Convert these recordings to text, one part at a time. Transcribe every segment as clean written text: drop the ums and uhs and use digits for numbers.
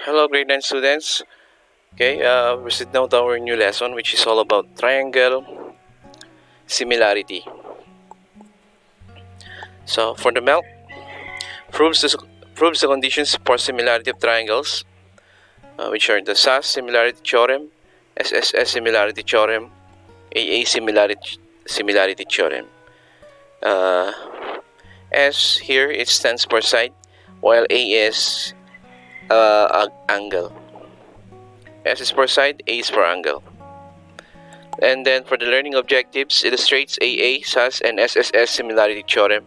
Hello grade 9 students. Okay, we sit now to our new lesson, which is all about triangle similarity. So for the MELC, proves the conditions for similarity of triangles, which are the Sss Similarity Theorem, Sss Similarity Theorem, Aaa Similarity Theorem. S here it stands for side, while A is angle. S is for side, A is for angle. And then for the learning objectives, illustrates Aaa, Sss, and Sss Similarity Theorem.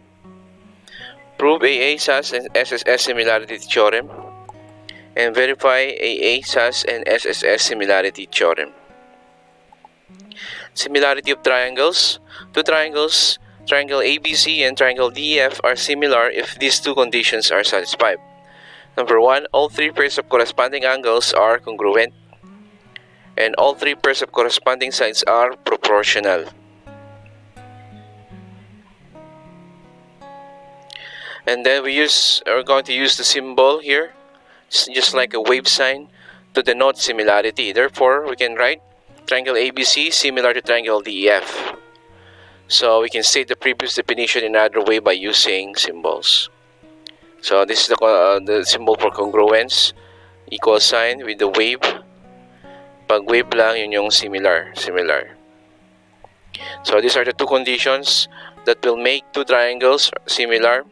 Prove Aaa, Sss, and Sss Similarity Theorem. And verify Aaa, Sss, and Sss Similarity Theorem. Similarity of triangles. Two triangles, triangle ABC and triangle DEF, are similar if these two conditions are satisfied. Number 1, all three pairs of corresponding angles are congruent, and all three pairs of corresponding sides are proportional. And then we're going to use the symbol here, just like a wave sign, to denote similarity. Therefore, we can write triangle ABC similar to triangle DEF. So we can state the previous definition in another way by using symbols. So this is the symbol for congruence, equal sign with the wave. Pag wave lang, yun yung similar. So these are the two conditions that will make two triangles similar.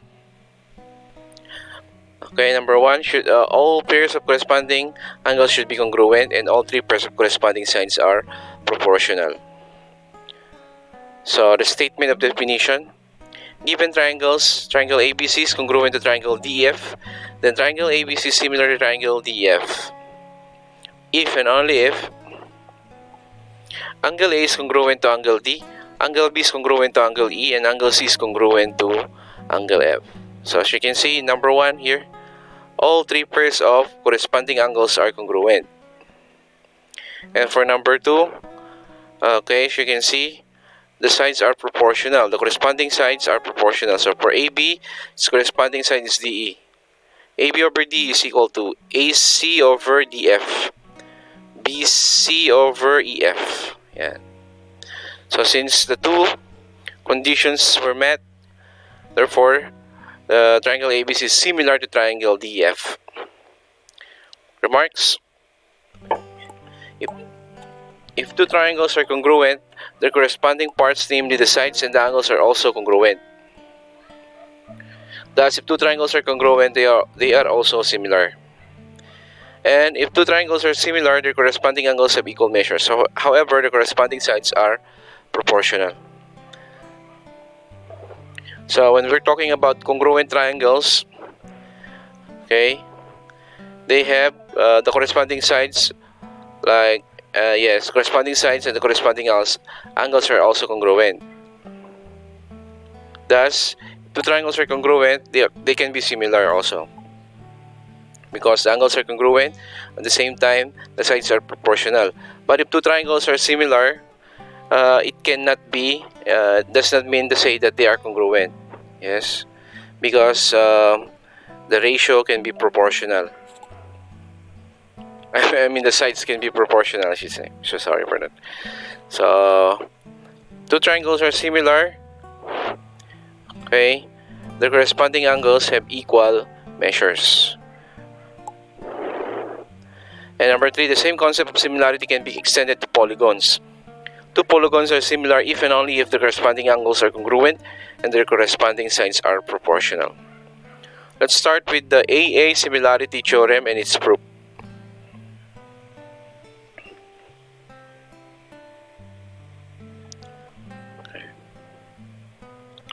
Okay, number 1, all pairs of corresponding angles should be congruent, and all three pairs of corresponding sides are proportional. So the statement of definition: given triangles, triangle ABC is congruent to triangle DEF, then triangle ABC is similar to triangle DEF. If and only if angle A is congruent to angle D, angle B is congruent to angle E, and angle C is congruent to angle F. So as you can see, number 1 here, all three pairs of corresponding angles are congruent. And for number 2, okay, as you can see, the sides are proportional. The corresponding sides are proportional. So for AB, its corresponding side is DE. AB over D is equal to AC over DF, BC over EF. Yeah. So since the two conditions were met, therefore, the triangle ABC is similar to triangle DEF. Remarks: If two triangles are congruent, their corresponding parts, namely the sides and the angles, are also congruent. Thus, if two triangles are congruent, they are also similar. And if two triangles are similar, their corresponding angles have equal measures. So, however, the corresponding sides are proportional. So when we're talking about congruent triangles, okay, they have the corresponding sides, like yes, corresponding sides and the corresponding angles are also congruent. Thus, if two triangles are congruent, they can be similar also, because the angles are congruent. At the same time, the sides are proportional. But if two triangles are similar, it cannot be, does not mean to say that they are congruent. Yes, because the ratio can be proportional. I mean, the sides can be proportional, I should say. So sorry for that. So two triangles are similar. Okay, the corresponding angles have equal measures. And number 3, the same concept of similarity can be extended to polygons. Two polygons are similar if and only if the corresponding angles are congruent and their corresponding sides are proportional. Let's start with the Aaa Similarity Theorem and its proof.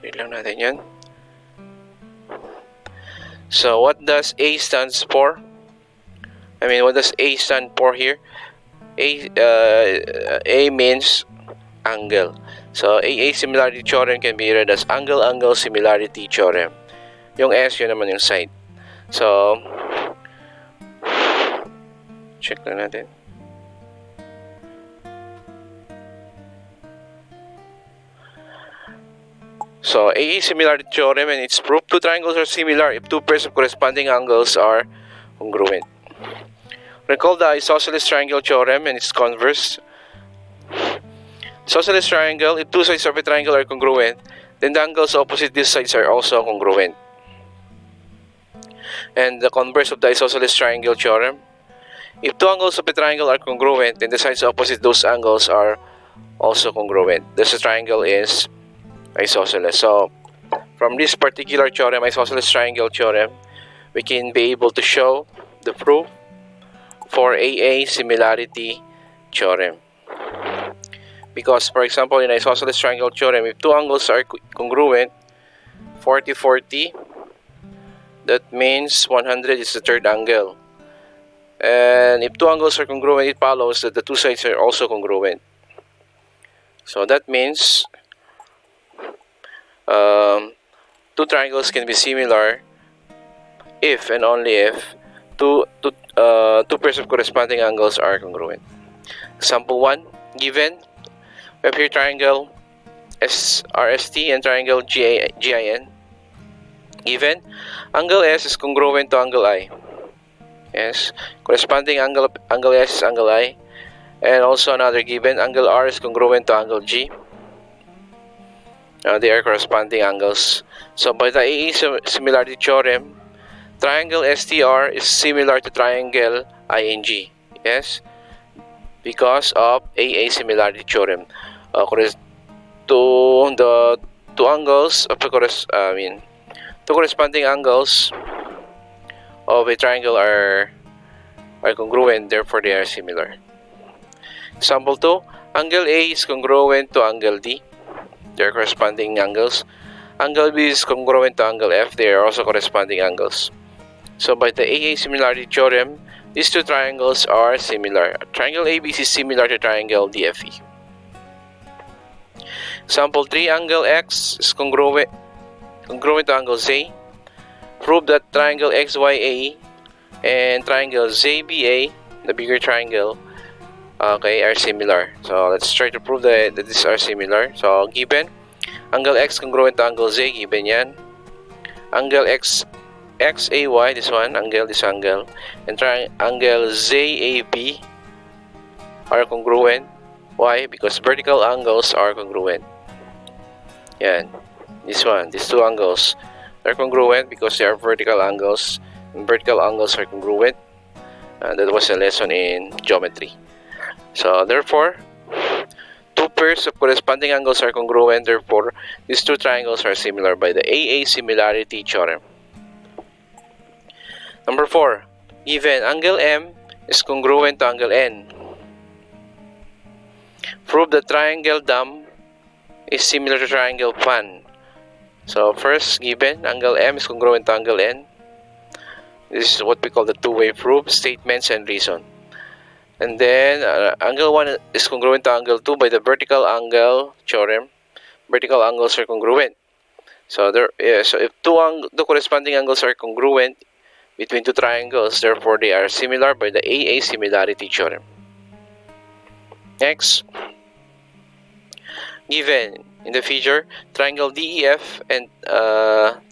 Read lang natin yan. So what does A stands for? What does A stand for here? A means angle. So Aaa Similarity Theorem can be read as angle similarity theorem. Yung S, yun naman yung side. So check na natin. So Aaa Similarity Theorem and its proof: two triangles are similar if two pairs of corresponding angles are congruent. Recall the isosceles triangle theorem and its converse. Isosceles triangle, if two sides of a triangle are congruent, then the angles opposite these sides are also congruent. And the converse of the isosceles triangle theorem, if two angles of a triangle are congruent, then the sides opposite those angles are also congruent. Thus the triangle is isosceles. So from this particular theorem, isosceles triangle theorem, we can be able to show the proof for Aa similarity theorem. Because, for example, in isosceles triangle theorem, if two angles are congruent, 40-40, that means 100 is the third angle. And if two angles are congruent, it follows that the two sides are also congruent. So that means two triangles can be similar if and only if two pairs of corresponding angles are congruent. Example 1, given we have here triangle SRST and triangle GIN. Given angle S is congruent to angle I. Yes, corresponding angle S is angle I. And also another given, angle R is congruent to angle G. They are corresponding angles. So by the Aa similarity theorem, triangle STR is similar to triangle ING. Yes, because of Aa similarity theorem. To the two angles of the two corresponding angles of a triangle are congruent, therefore they are similar. Example 2, angle A is congruent to angle D. They are corresponding angles. Angle B is congruent to angle F. They are also corresponding angles. So by the Aa similarity theorem, these two triangles are similar. Triangle ABC is similar to triangle DFE. Example 3, angle X is congruent to angle Z. Prove that triangle XYA and triangle ZBA, the bigger triangle, are similar. So let's try to prove that these are similar. So given angle X congruent to angle Z, given yan. Angle XAY, this angle, and triangle ZAB are congruent. Why? Because vertical angles are congruent. Yan. These two angles are congruent because they are vertical angles, and vertical angles are congruent. That was a lesson in geometry. So therefore, two pairs of corresponding angles are congruent. Therefore, these two triangles are similar by the Aa similarity theorem. Number 4, given angle M is congruent to angle N. Prove that triangle DAM is similar to triangle PAN. So first, given angle M is congruent to angle N. This is what we call the two-way proof, statements and reason. And then angle 1 is congruent to angle 2 by the vertical angle theorem. Vertical angles are congruent. So if two corresponding angles are congruent between two triangles, therefore they are similar by the Aa similarity theorem. Next, given in the figure triangle DEF and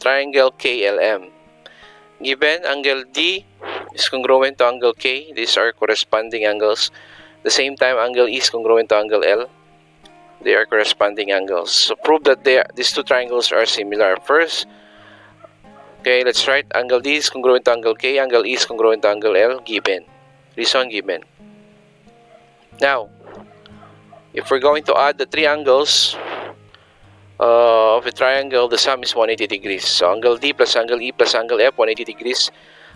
triangle KLM. Given angle D is congruent to angle K, these are corresponding angles. At the same time, angle E is congruent to angle L. They are corresponding angles. So prove that these two triangles are similar. First, okay, let's write angle D is congruent to angle K, angle E is congruent to angle L, given. Reason given. Now, if we're going to add the three angles of a triangle, the sum is 180 degrees. So angle D plus angle E plus angle F, 180 degrees.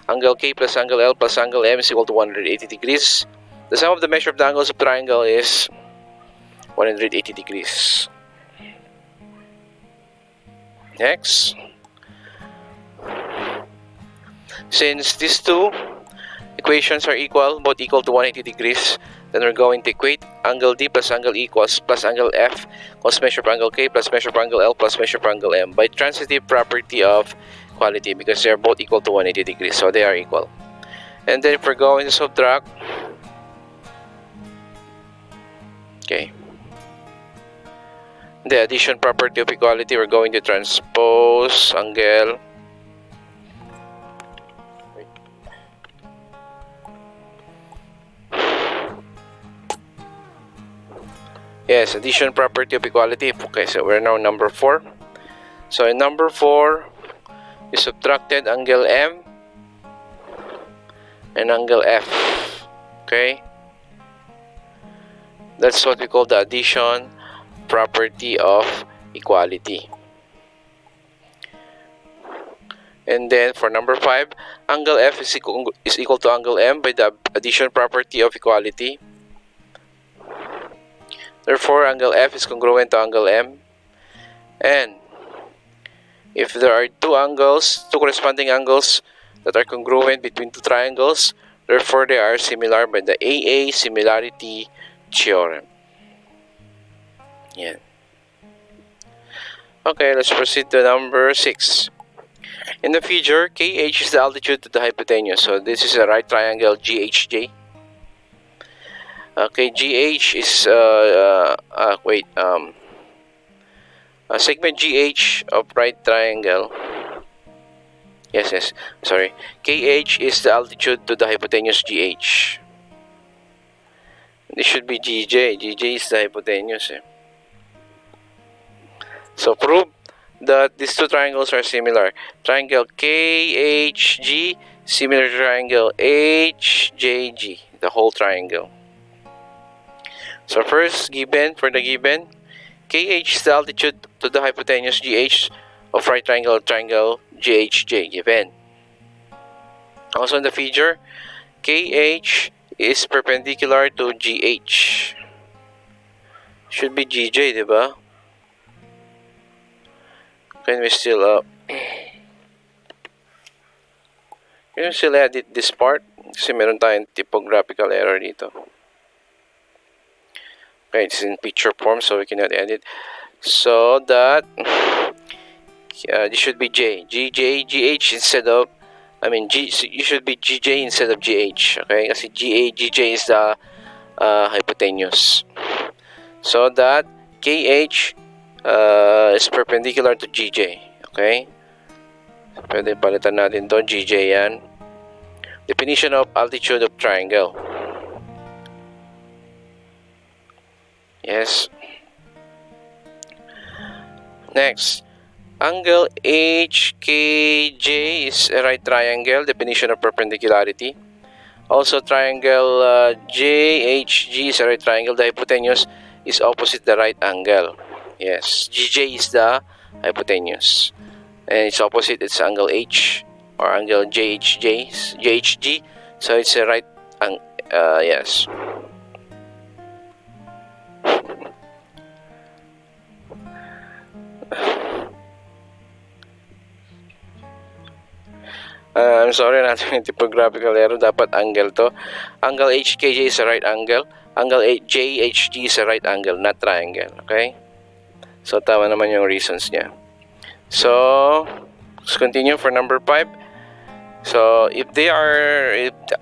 Angle K plus angle L plus angle M is equal to 180 degrees. The sum of the measure of the angles of the triangle is 180 degrees. Next, since these two equations are equal, both equal to 180 degrees, then we're going to equate angle D plus angle E plus angle F plus measure of angle K plus measure of angle L plus measure of angle M by transitive property of equality, because they are both equal to 180 degrees, so they are equal. And then if we're going to subtract, okay, the addition property of equality, we're going to transpose angle Yes, addition property of equality. Okay, so we're now number 4. So in number 4, we subtracted angle M and angle F. Okay, that's what we call the addition property of equality. And then for number 5, angle F is equal to angle M by the addition property of equality. Therefore, angle F is congruent to angle M. And if there are two corresponding angles that are congruent between two triangles, therefore they are similar by the Aa Similarity Theorem. Yeah. Okay, let's proceed to number 6. In the figure, KH is the altitude to the hypotenuse. So this is a right triangle GHJ. Okay, GH is segment GH of right triangle. Yes. Sorry. KH is the altitude to the hypotenuse GH. This should be GJ. GJ is the hypotenuse. So prove that these two triangles are similar. Triangle KHG similar to triangle HJG, the whole triangle. So first, for the given, KH is the altitude to the hypotenuse GH of right triangle GHJ, given. Also in the figure, KH is perpendicular to GH. Should be GJ, diba? Can we still edit this part? Kasi meron tayong typographical error dito. Okay, it's in picture form, so we cannot edit. So that this should be J, GH instead of, you should be GJ instead of GH. Okay, kasi GJ is the hypotenuse. So that KH is perpendicular to GJ. Okay, pwede palitan natin to, GJ yan. Definition of altitude of triangle. Yes. Next, angle HKJ is a right triangle. Definition of perpendicularity. Also, triangle JHG is a right triangle. The hypotenuse is opposite the right angle. Yes, GJ is the hypotenuse, and its opposite is angle H or angle JHG. So it's a right angle. Yes. I'm sorry, natin yung typographical error. Dapat angle to. Angle HKJ is a right angle. Angle JHG is a right angle, not triangle. Okay? So, tama naman yung reasons niya. So, let's continue for number 5. So, if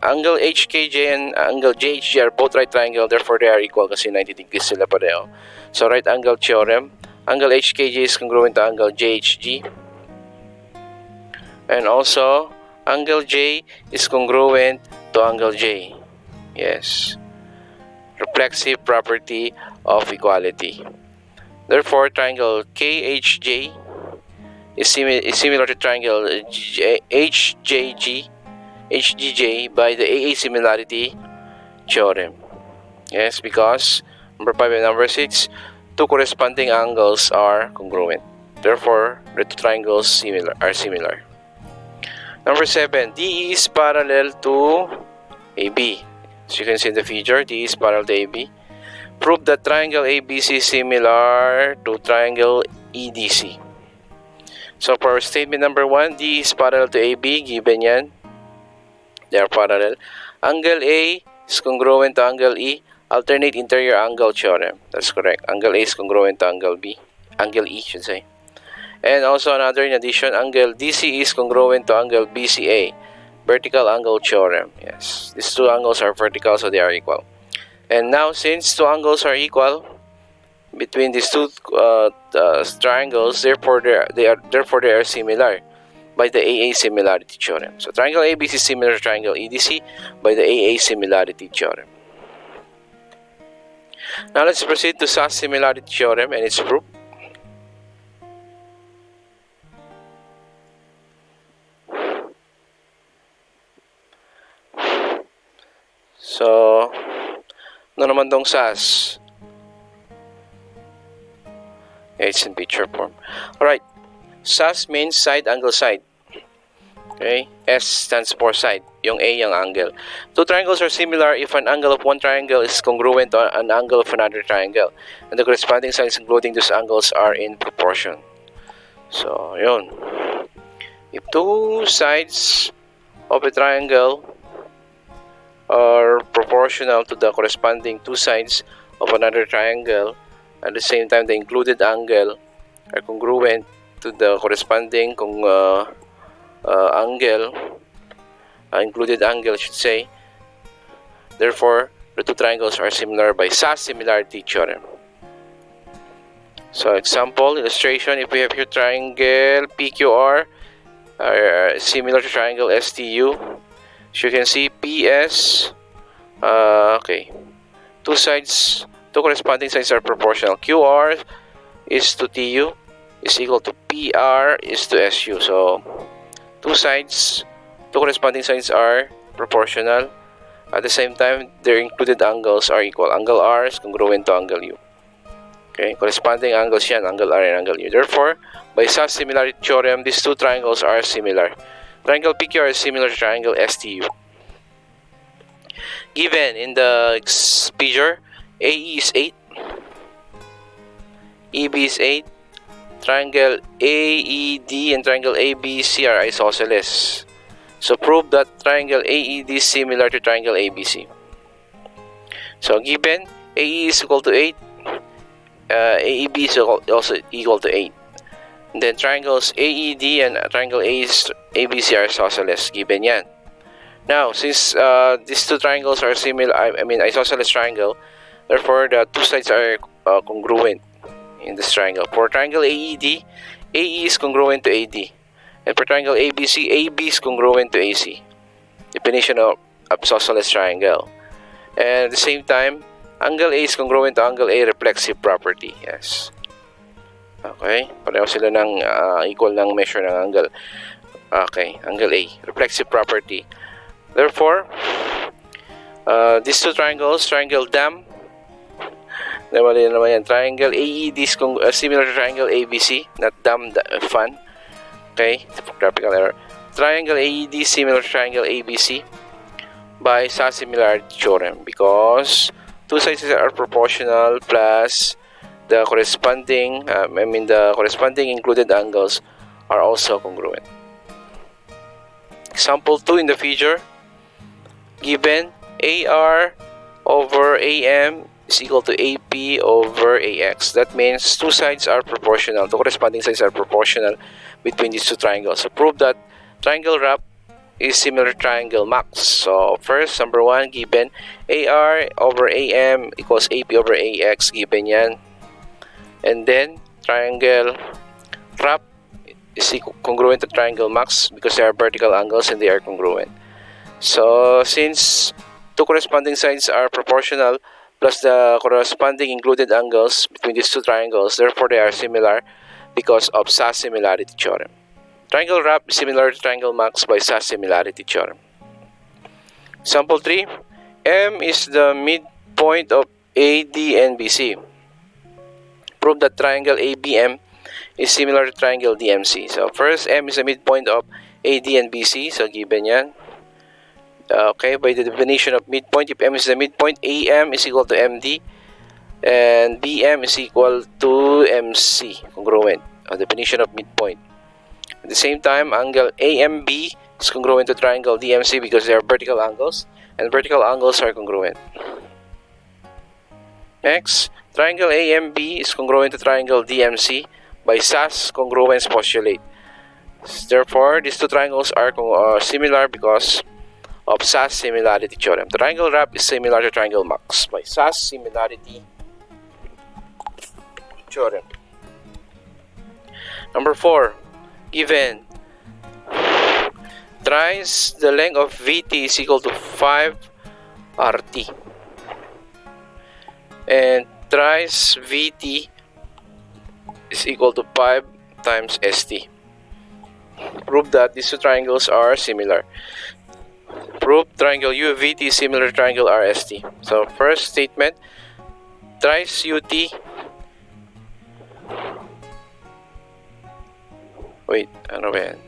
angle HKJ and angle JHG are both right triangle, therefore they are equal kasi 90 degrees sila pareho. So, right angle theorem. Angle HKJ is congruent to angle JHG. And also, angle J is congruent to angle J. Yes. Reflexive property of equality. Therefore, triangle KHJ is similar to triangle HGJ by the Aa Similarity Theorem. Yes, because number 5 and number 6, two corresponding angles are congruent. Therefore, the two triangles are similar. Number 7, DE is parallel to AB. As you can see in the figure, DE is parallel to AB. Prove that triangle ABC is similar to triangle EDC. So for statement number 1, DE is parallel to AB, given yan. They are parallel. Angle A is congruent to angle E. Alternate interior angle theorem. That's correct. Angle A is congruent to angle B. Angle E, should say. And also another, in addition, angle DC is congruent to angle BCA. Vertical angle theorem. Yes. These two angles are vertical, so they are equal. And now, since two angles are equal between these two triangles, therefore they are similar by the Aa Similarity Theorem. So triangle ABC is similar to triangle EDC by the Aa Similarity Theorem. Now let's proceed to Sss Similarity theorem and its proof. So, ano naman tong Sss? It's in picture form. Alright, Sss means side angle side. Okay, S stands for side, yung A yung angle. Two triangles are similar if an angle of one triangle is congruent to an angle of another triangle, and the corresponding sides including those angles are in proportion. So, yun. If two sides of a triangle are proportional to the corresponding two sides of another triangle, at the same time the included angle are congruent to the corresponding included angle, I should say. Therefore, the two triangles are similar by Sss Similarity theorem. So, example, illustration, if we have here triangle PQR similar to triangle STU, as you can see, PS, okay, two corresponding sides are proportional. QR is to TU is equal to PR is to SU. So, two corresponding sides are proportional. At the same time, their included angles are equal. Angle R is congruent to angle U. Okay, corresponding angles yan, angle R and angle U. Therefore, by Sss Similarity theorem, these two triangles are similar. Triangle PQR is similar to triangle STU. Given in the figure, AE is 8, EB is 8, triangle AED and triangle ABC are isosceles. So prove that triangle AED is similar to triangle ABC. So given AE is equal to 8, AEB is also equal to 8. And then triangles AED and triangle ABC are isosceles. Given yan. Now, since these two triangles are similar, isosceles triangle, therefore the two sides are congruent in this triangle. For triangle AED, AE is congruent to AD. And for triangle ABC, AB is congruent to AC. Definition of isosceles triangle. And at the same time, angle A is congruent to angle A, reflexive property. Yes. Okay. Pareho sila ng equal ng measure ng angle. Okay. Angle A, reflexive property. Therefore, these two triangles, triangle DAM, triangle AED is similar to triangle ABC, not DAM, fan. Okay, typographical error. Triangle AED is similar to triangle ABC by Sss Similarity theorem because two sides are proportional plus the corresponding, the corresponding included angles are also congruent. Example 2 in the figure. Given AR over AM is equal to AP over AX. That means two sides are proportional. The corresponding sides are proportional between these two triangles. So prove that triangle RAP is similar to triangle MAX. So first, number 1, given AR over AM equals AP over AX. Given yan. And then triangle RAP is congruent to triangle MAX because they are vertical angles and they are congruent. So, since two corresponding sides are proportional plus the corresponding included angles between these two triangles, therefore they are similar because of Sss Similarity theorem. Triangle RAP is similar to triangle MAX by Sss Similarity theorem. Example 3. M is the midpoint of AD and BC. Prove that triangle ABM is similar to triangle DMC. So, first, M is the midpoint of AD and BC. So, given yan. Okay, by the definition of midpoint, if M is the midpoint, AM is equal to MD and BM is equal to MC, congruent, a definition of midpoint. At the same time, angle AMB is congruent to triangle DMC because they are vertical angles and vertical angles are congruent. Next, triangle AMB is congruent to triangle DMC by Sss congruence postulate. Therefore, these two triangles are similar because of Sss Similarity theorem. The triangle RAP is similar to triangle MAX by Sss Similarity theorem. Number 4, given thrice the length of VT is equal to 5 RT. and thrice VT is equal to 5 times ST. Prove that these two triangles are similar. Prove triangle UVT is similar to triangle RST. So first statement, thrice UT. Wait, ano ba yan?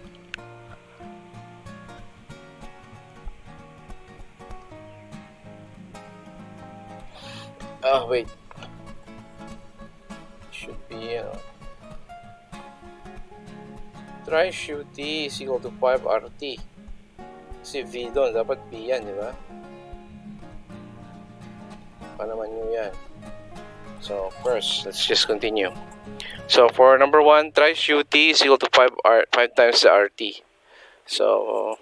Wait. Should be, thrice UT is equal to 5 RT. Kasi V doon, dapat B yan, di ba? Pa naman nyo yan. So, first, let's just continue. So, for number 1, thrice UT is equal to 5 times the RT. So,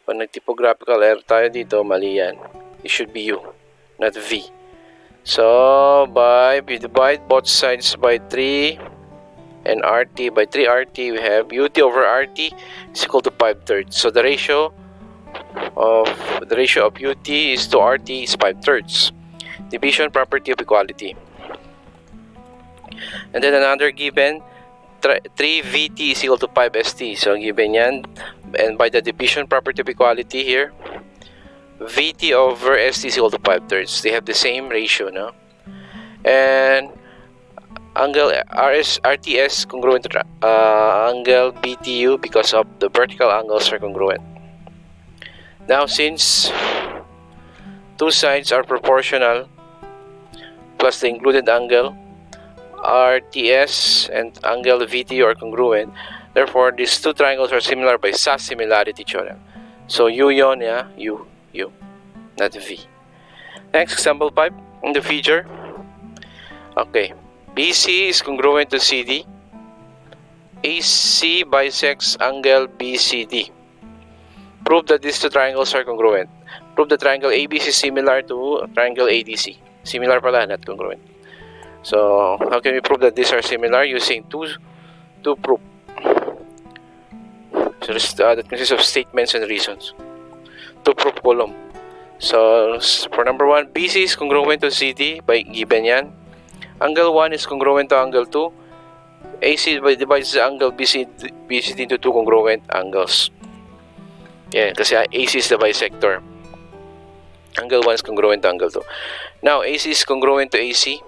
pag nag-typographical error tayo dito, mali yan. It should be U, not V. So, we divide both sides by 3 and RT by 3 RT, we have UT over RT is equal to 5/3. So, the ratio of UT is to RT is 5/3. Division property of equality. And then another given, 3VT is equal to 5ST. So given yan, and by the division property of equality here, VT over ST is equal to 5/3. They have the same ratio, no? And angle RTS congruent to angle BTU because of the vertical angles are congruent. Now, since two sides are proportional plus the included angle, RTS and angle VTU are congruent, therefore these two triangles are similar by Sss Similarity theorem. So U yon, yeah, U, not V. Next, example 5 in the figure. Okay, BC is congruent to CD. AC bisects angle BCD. Prove that these two triangles are congruent. Prove the triangle ABC is similar to triangle ADC. Similar pala, not congruent. So, how can we prove that these are similar? Using two proof. So, that consists of statements and reasons. Two proof column. So, for number 1, BC is congruent to CD by given yan. Angle 1 is congruent to angle 2. AC divides the angle BCD into two congruent angles. Yeah, kasi AC is the bisector. Angle 1 is congruent to angle 2. Now, AC is congruent to AC.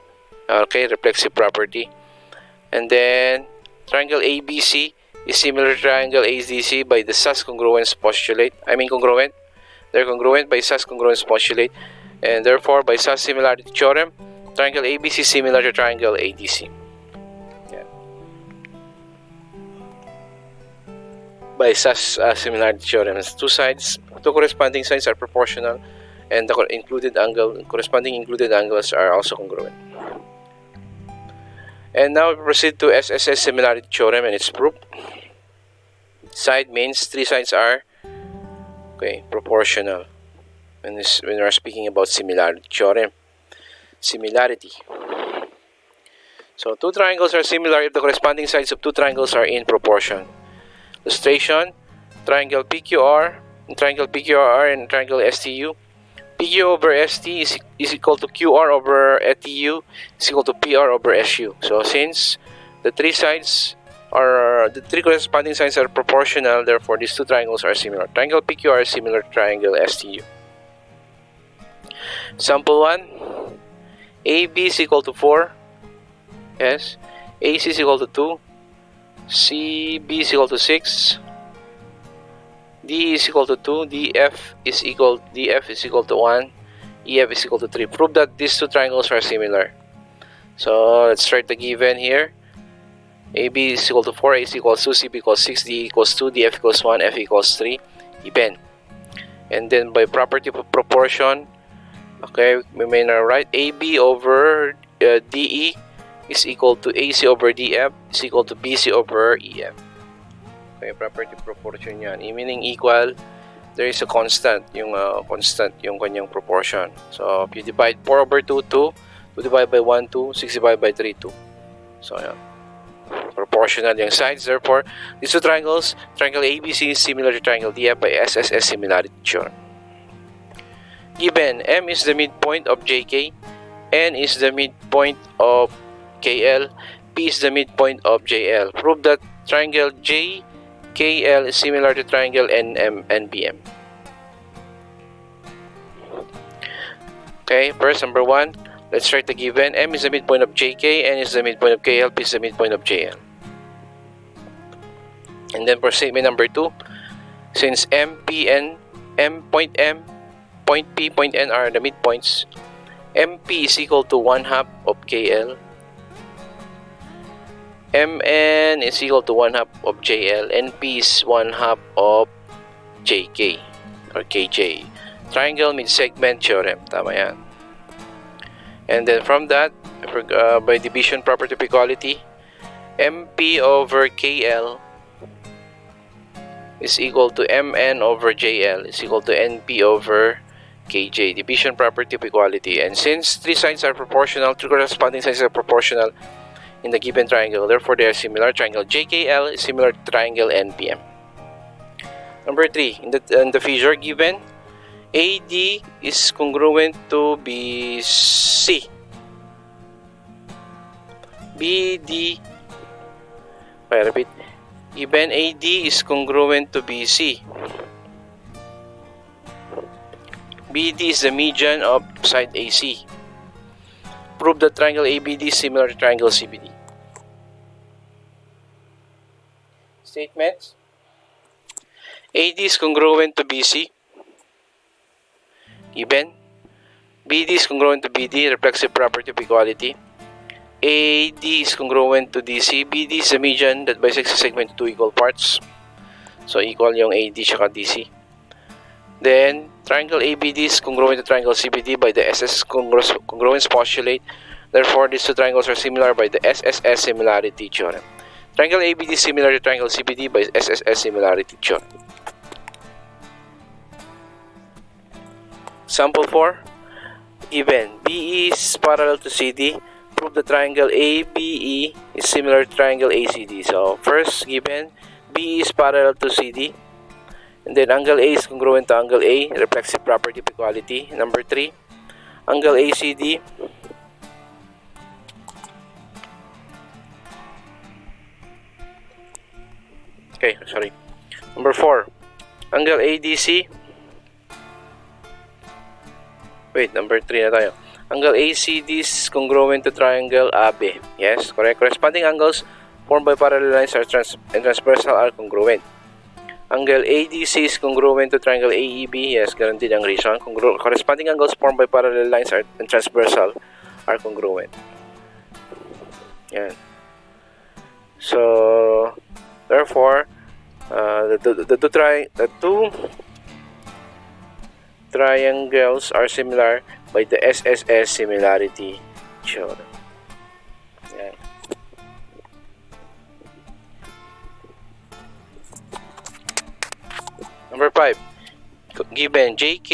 Okay, reflexive property. And then, triangle ABC is similar to triangle ADC by the Sss congruence postulate. Congruent. They're congruent by Sss congruence postulate. And therefore, by Sss Similarity theorem, triangle ABC is similar to triangle ADC. By Sss Similarity theorem, two corresponding sides are proportional, and the corresponding included angles are also congruent. And now we proceed to Sss Similarity theorem and its proof. Side means three sides are proportional. When we are speaking about similarity theorem, similarity. So two triangles are similar if the corresponding sides of two triangles are in proportion. Illustration: triangle PQR and triangle STU. PQ over ST is equal to QR over TU is equal to PR over SU. So since the three corresponding sides are proportional, therefore these two triangles are similar. Triangle PQR is similar to triangle STU. Sample 1. AB is equal to 4. Yes. AC is equal to 2. CB is equal to 6. D is equal to 2. DF is equal to 1. EF is equal to 3. Prove that these two triangles are similar. So let's write the given here. AB is equal to 4, AC equals 2, CB equals 6, D equals 2, DF equals 1, F equals 3. Even. And then by property of proportion, we may now write AB over DE is equal to AC over DF is equal to BC over EF. Okay, property of proportion yan. Meaning equal, there is a constant, yung kanyang proportion. So, if you divide 4 over 2, 2. 2 divided by 1, 2. 6 divided by 3, 2. So, yan. Proportional yung sides. Therefore, these two triangles, triangle ABC is similar to triangle DF by Sss Similarity theorem. Given M is the midpoint of JK, N is the midpoint of KL, P is the midpoint of JL. Prove that triangle JKL is similar to triangle NMNBM. Okay, first, number 1, let's write the given. M is the midpoint of JK, N is the midpoint of KL, P is the midpoint of JL. And then for statement number 2, since M, P, N, point P, point N are the midpoints, MP is equal to 1/2 of KL, MN is equal to 1/2 of JL, and P is 1/2 of JK or KJ. Triangle mid-segment theorem. Tama yan. And then from that, by division property of equality, MP over KL is equal to MN over JL is equal to NP over KJ. Division property of equality. And since three sides are proportional, three corresponding sides are proportional in the given triangle, therefore they are similar. Triangle JKL is similar to triangle NPM. Number 3, in the figure given, AD is congruent to BC. BD, I repeat, given AD is congruent to BC. BD is the median of side AC. Prove that triangle ABD is similar to triangle CBD. Statements. AD is congruent to BC. Given. BD is congruent to BD, reflexive property of equality. AD is congruent to DC. BD is the median that bisects a segment into two equal parts. So, equal yung AD saka DC. Then, triangle ABD is congruent to triangle CBD by the Sss congruence postulate. Therefore, these two triangles are similar by the Sss Similarity theorem. Triangle ABD is similar to triangle CBD by Sss Similarity theorem. Sample 4. Given BE is parallel to CD, prove the triangle ABE is similar to triangle ACD. So, first given BE is parallel to CD. And then angle A is congruent to angle A, reflexive property of equality. Number 3, angle ACD Number 4, angle ADC. Number 3 na tayo. Angle ACD is congruent to triangle AB. Yes, correct. Corresponding angles formed by parallel lines and transversal are congruent. Angle ADC is congruent to triangle AEB. Yes, ganun din ang reason. Corresponding angles formed by parallel lines and transversal are congruent. Yan. So, therefore, the two triangles are similar by the Sss Similarity theorem. Yan. Number 5, given JK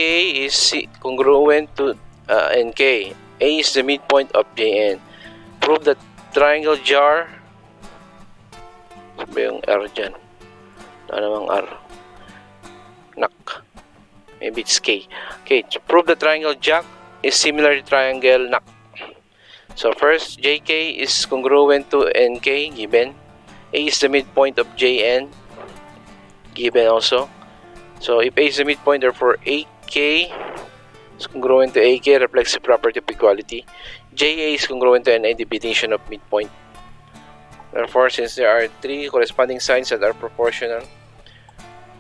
is congruent to NK, A is the midpoint of JN. Prove that triangle jar, sabi yung R dyan, ano namang R, NAC, maybe it's K. Okay, to prove the triangle jack is similar to triangle NAC. So first, JK is congruent to NK, given. A is the midpoint of JN, given also. So if A is the midpoint, therefore AK is congruent to AK, reflexive property of equality. JA is congruent to NA, definition of midpoint. Therefore, since there are three corresponding sides that are proportional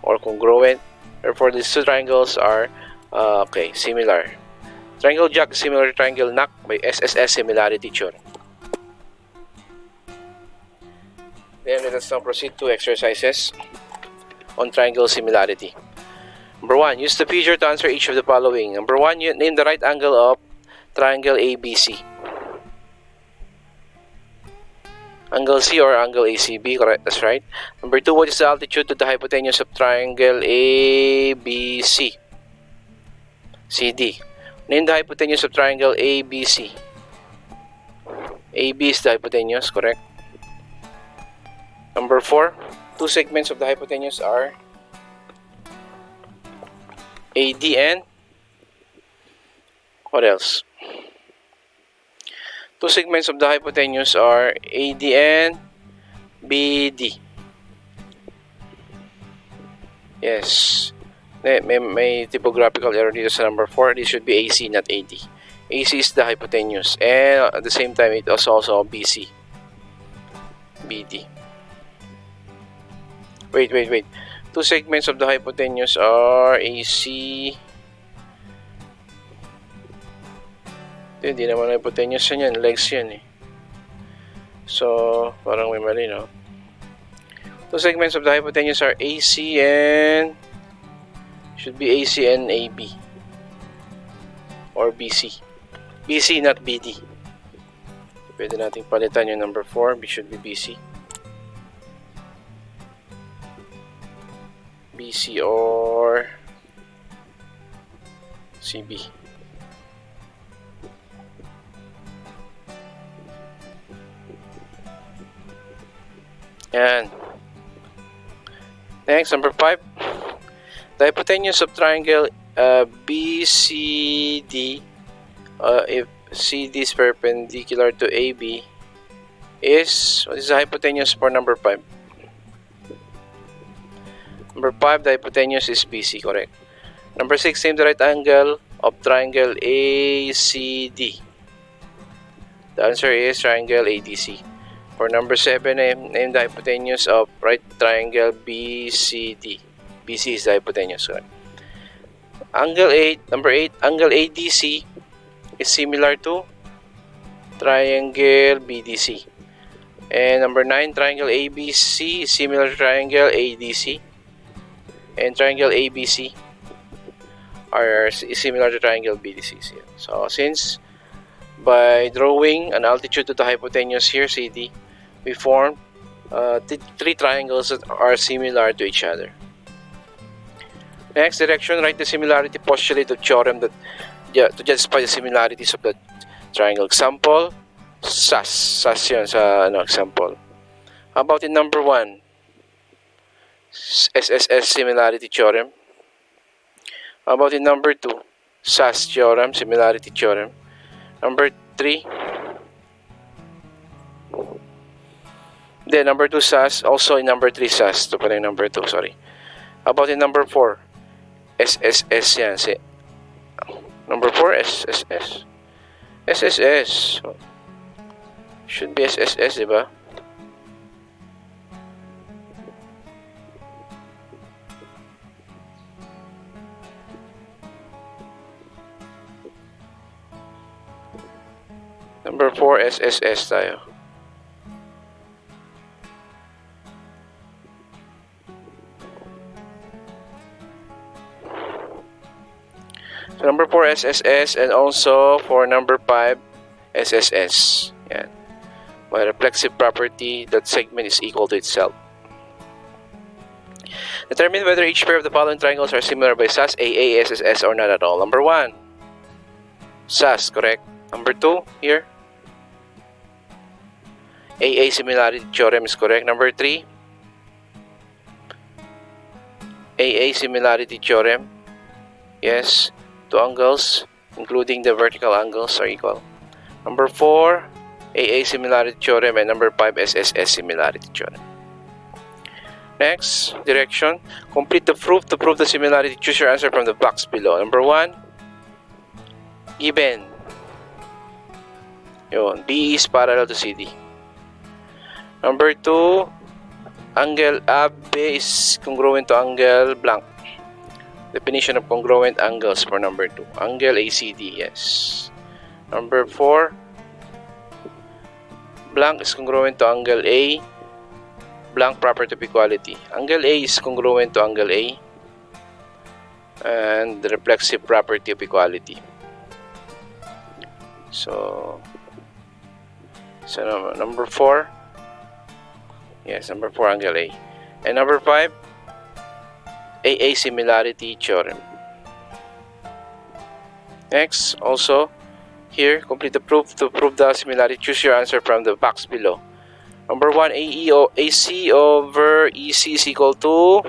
or congruent, therefore these two triangles are similar. Triangle jack is similar to triangle NAC by Sss Similarity theorem. Then let us now proceed to exercises on triangle similarity. Number 1, use the figure to answer each of the following. Number 1, you name the right angle of triangle ABC. Angle C or angle ACB, correct, that's right. Number 2, what is the altitude to the hypotenuse of triangle ABC? CD. Name the hypotenuse of triangle ABC. AB is the hypotenuse, correct. Number 4, two segments of the hypotenuse are AD and what else? Two segments of the hypotenuse are AD and BD. Yes. May typographical error dito sa number 4. This should be AC, not AD. AC is the hypotenuse. And at the same time, it is also BC. BD. Wait. Two segments of the hypotenuse are AC. Hindi naman hypotenuse yan. Legs yan eh. So, parang may mali, no? Two segments of the hypotenuse are AC and should be AC and AB or BC. BC, not BD. Pwede nating palitan yung number 4. It should be BC. BC or CB. Yan. Next, number 5. The hypotenuse of triangle BCD, if CD is perpendicular to AB, is, what is the hypotenuse for number 5? Number 5, the hypotenuse is BC, correct. Number 6, name the right angle of triangle ACD. The answer is triangle ADC. For number 7, name the hypotenuse of right triangle BCD. BC is the hypotenuse, correct. Angle 8, number 8, angle ADC is similar to triangle BDC. And number 9, triangle ABC is similar to triangle ADC. And triangle ABC is similar to triangle BDC. So, since by drawing an altitude to the hypotenuse here, CD, we form 3 triangles that are similar to each other. Next direction, write the similarity postulate of theorem that to justify the similarities of the triangle. Example, SAS yun sa example. How about in number 1? Sss Similarity theorem. How about in number 2? SAS theorem, similarity theorem. Number 3. Then number 2 SAS, also in number 3 SAS. Ito pala yung number 2, sorry. How about in number 4? SSS yan. Number 4, SSS. SSS. Should be SSS, diba? Number 4, SSS tayo. So number 4, SSS, and also for number 5, SSS. Yan. By reflexive property, that segment is equal to itself. Determine whether each pair of the following triangles are similar by SAS, AA, SSS, or not at all. Number 1, SAS, correct. Number 2, here, Aaa Similarity theorem is correct. Number 3, Aaa Similarity theorem. Yes, two angles, including the vertical angles, are equal. Number 4, Aaa Similarity theorem, and number 5, SSS Similarity theorem. Next direction, complete the proof to prove the similarity. Choose your answer from the box below. Number 1, given. Yun, BE is parallel to CD. Number 2, angle AB is congruent to angle blank. Definition of congruent angles for number 2. Angle ACD, yes. Number 4, blank is congruent to angle A. Blank property of equality. Angle A is congruent to angle A. And the reflexive property of equality. So number 4. Yes, number 4, angle A. And number 5, Aaa Similarity theorem. Next, also, here, complete the proof to prove the similarity. Choose your answer from the box below. Number 1, AC over EC is equal to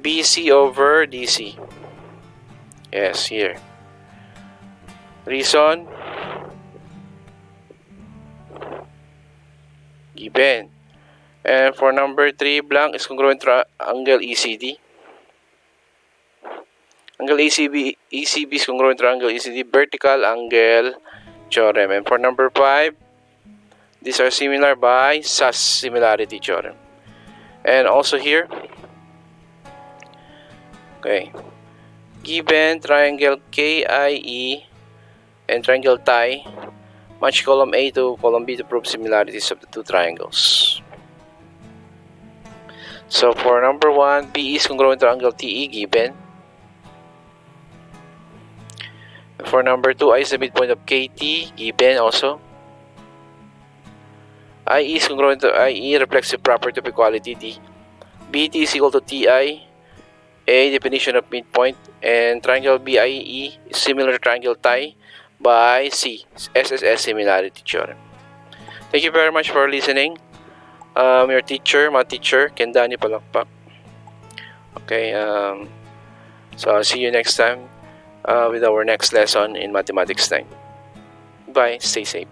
BC over DC. Yes, here. Reason. given. And for number 3, blank is congruent to angle ECD. Angle ECB is congruent to angle ECD, vertical angle theorem. And for number 5, these are similar by Sss Similarity theorem. And also here, okay, given triangle KIE and triangle TI, match column A to column B to prove similarities of the two triangles. So for number 1, B is congruent to angle TE given. For number 2, I is the midpoint of KT given also. IE is congruent to IE, reflexive property of equality D. BT is equal to TI, A, definition of midpoint, and triangle BIE is similar to triangle TI by C, SSS Similarity theorem. Thank you very much for listening. Your teacher, my teacher, Kendani Palakpak. Okay, so I'll see you next time with our next lesson in Mathematics 9. Bye, stay safe.